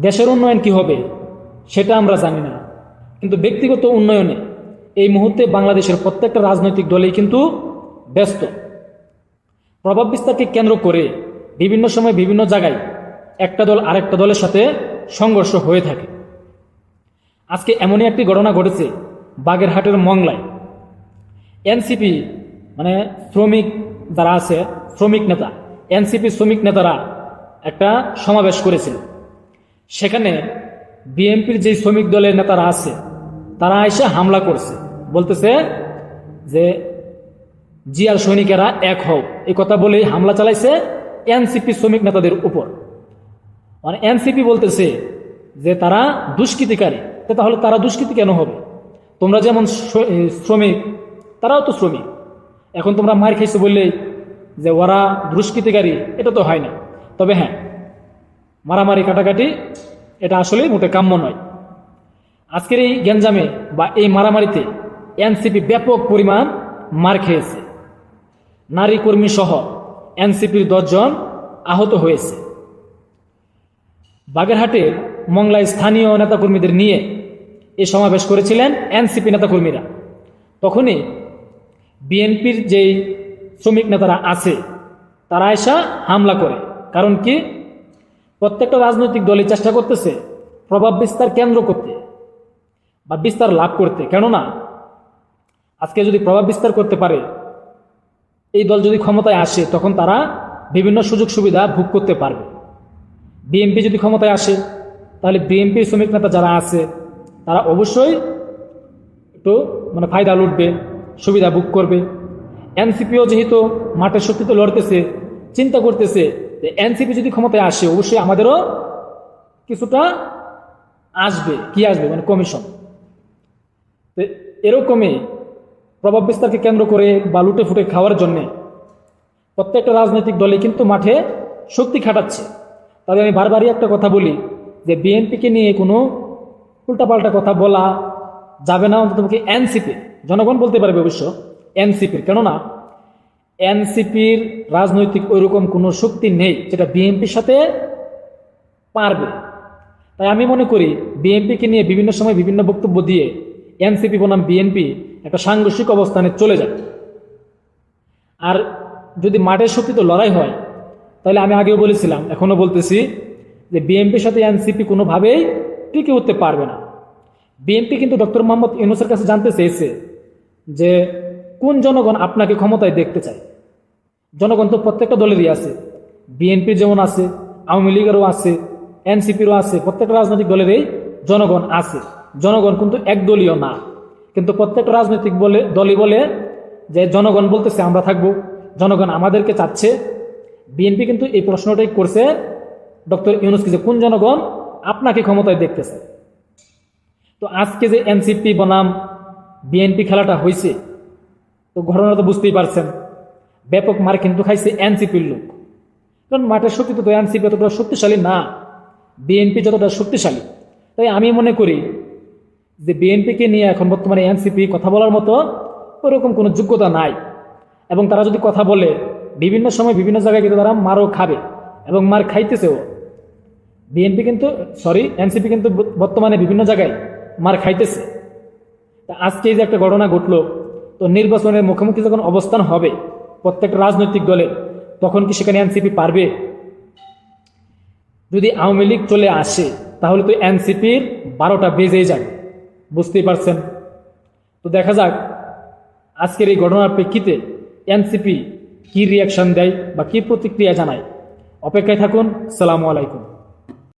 দেশের উন্নয়ন কি হবে সেটা আমরা জানি না, কিন্তু ব্যক্তিগত উন্নয়নে এই মুহূর্তে বাংলাদেশের প্রত্যেকটা রাজনৈতিক দলেই কিন্তু ব্যস্ত। প্রভাব বিস্তারকে কেন্দ্র করে বিভিন্ন সময় বিভিন্ন জায়গায় একটা দল আরেকটা দলের সাথে সংঘর্ষ হয়ে থাকে। আজকে এমনই একটি ঘটনা ঘটেছে বাগেরহাটের মংলায়। এনসিপি মানে শ্রমিক যারা আছে, শ্রমিক নেতা, এনসিপি শ্রমিক নেতারা একটা সমাবেশ করেছিল। সেখানে বিএনপির যে শ্রমিক দলের নেতারা আছে তারা এসে হামলা করছে, বলতেছে যে জিয়ার সৈনিকেরা এক হও, এই কথা বলেই হামলা চালাইছে এনসিপি শ্রমিক নেতাদের উপর। মানে এনসিপি বলতেছে যে তারা দুষ্কৃতিকারী, তাহলে তারা দুষ্কৃতি কেন হবে? তোমরা যেমন শ্রমিক তারাও তো শ্রমিক, এখন তোমরা মার খাইছো বললেই যে ওরা দুষ্কৃতিকারী, এটা তো হয় না। তবে হ্যাঁ, মারামারি কাটাকাটি এটা আসলে মোটে কাম্য নয়। আজকের এই গ্যাঞ্জামে বা এই মারামারিতে এনসিপি ব্যাপক পরিমাণ মার খেয়েছে। নারী কর্মী সহ এনসিপির 10 জন আহত হয়েছে। বাগেরহাটের মংলায় স্থানীয় নেতাকর্মীদের নিয়ে এই সমাবেশ করেছিলেন এনসিপি নেতাকর্মীরা। তখনই বিএনপির যেই শ্রমিক নেতারা আছে তারা এসে হামলা করে। কারণ কি? প্রত্যেকটা রাজনৈতিক দলই চেষ্টা করতেছে প্রভাব বিস্তার কেন্দ্র করতে বা বিস্তার লাভ করতে। কেননা আজকে যদি প্রভাব বিস্তার করতে পারে, এই দল যদি ক্ষমতায় আসে, তখন তারা বিভিন্ন সুযোগ সুবিধা ভোগ করতে পারবে। বিএনপি যদি ক্ষমতায় আসে, তাহলে বিএনপির শ্রমিক নেতা যারা আছে তারা অবশ্যই একটু ফায়দা লুটবে, সুবিধা ভোগ করবে। এনসিপিও যেহেতু মাঠের শক্তিতে লড়তেছে, চিন্তা করতেছে যে এনসিপি যদি ক্ষমতায় আসে অবশ্যই আমাদেরও কিছুটা আসবে। কি আসবে? কমিশন। তো এরকমই প্রভাব বিস্তারকে কেন্দ্র করে বা লুটে ফুটে খাওয়ার জন্যে প্রত্যেকটা রাজনৈতিক দলে কিন্তু মাঠে শক্তি খাটাচ্ছে। তবে আমি বারবারই একটা কথা বলি যে বিএনপিকে নিয়ে কোনো উল্টাপাল্টা কথা বলা যাবে না, অন্তত এনসিপি। জনগণ বলতে পারবে অবশ্য এনসিপির, কেননা এনসিপির রাজনৈতিক ওইরকম কোনো শক্তি নেই যেটা বিএনপির সাথে পারবে। তাই আমি মনে করি বিএনপিকে নিয়ে বিভিন্ন সময় বিভিন্ন বক্তব্য দিয়ে এনসিপি বনাম বিএনপি একটা সাংঘর্ষিক অবস্থানে চলে যায়। আর যদি মাঠের শক্তিতে লড়াই হয়, তাহলে আমি আগেও বলেছিলাম, এখনো বলতেছি যে বিএনপির সাথে এনসিপি কোনোভাবেই টিকে উঠতে পারবে না। বিএনপি কিন্তু ডক্টর মোহাম্মদ ইউনূসের কাছে জানতে চেয়েছে যে কোন জনগণ আপনাকে ক্ষমতায় দেখতে চায়। জনগণ তো প্রত্যেকটা দলেরই আছে, বিএনপির যেমন আছে, আওয়ামী লীগেরও আছে, এনসিপিরও আছে, প্রত্যেকটা রাজনৈতিক দলেরই জনগণ আছে। জনগণ কিন্তু একদলীয় না, কিন্তু প্রত্যেকটা রাজনৈতিক দলই বলে যে জনগণ বলতেছে আমরা থাকবো, জনগণ আমাদেরকে চাচ্ছে। বিএনপি কিন্তু এই প্রশ্নটাই করছে ডক্টর ইউনূসকে যে কোন জনগণ আপনাকে ক্ষমতায় দেখতেছে। তো আজকে যে এনসিপি বনাম বিএনপি খেলাটা হয়েছে, তো ঘটনা তো বুঝতেই পারছেন, ব্যাপক মার কিন্তু খাইছে এনসিপির লোক। কারণ মাঠের শক্তি তো এনসিপি অতটা শক্তিশালী না, বিএনপি যতটা শক্তিশালী। তাই আমি মনে করি যে বিএনপিকে নিয়ে এখন বর্তমানে এনসিপি কথা বলার মতো ওরকম কোনো যোগ্যতা নাই। এবং তারা যদি কথা বলে বিভিন্ন সময় বিভিন্ন জায়গায় কিন্তু তারা মারও খাবে এবং মার খাইতেছেও। এনসিপি কিন্তু বর্তমানে বিভিন্ন জায়গায় মার খাইতেছে। আজকে যে একটা ঘটনা ঘটলো, তো নির্বাচনের মুখোমুখি যখন অবস্থান হবে প্রত্যেকটা রাজনৈতিক দলে, তখন কি সেখানে এনসিপি পারবে? যদি আওয়ামী লীগ চলে আসে তাহলে তো এনসিপির 12টা বেজেই যাবে, বুঝতেই পারছেন। তো দেখা যাক আজকের এই ঘটনার প্রেক্ষিতে এনসিপি কি রিয়াকশন দেয় বা কি প্রতিক্রিয়া জানায়। অপেক্ষায় থাকুন। সালামু আলাইকুম।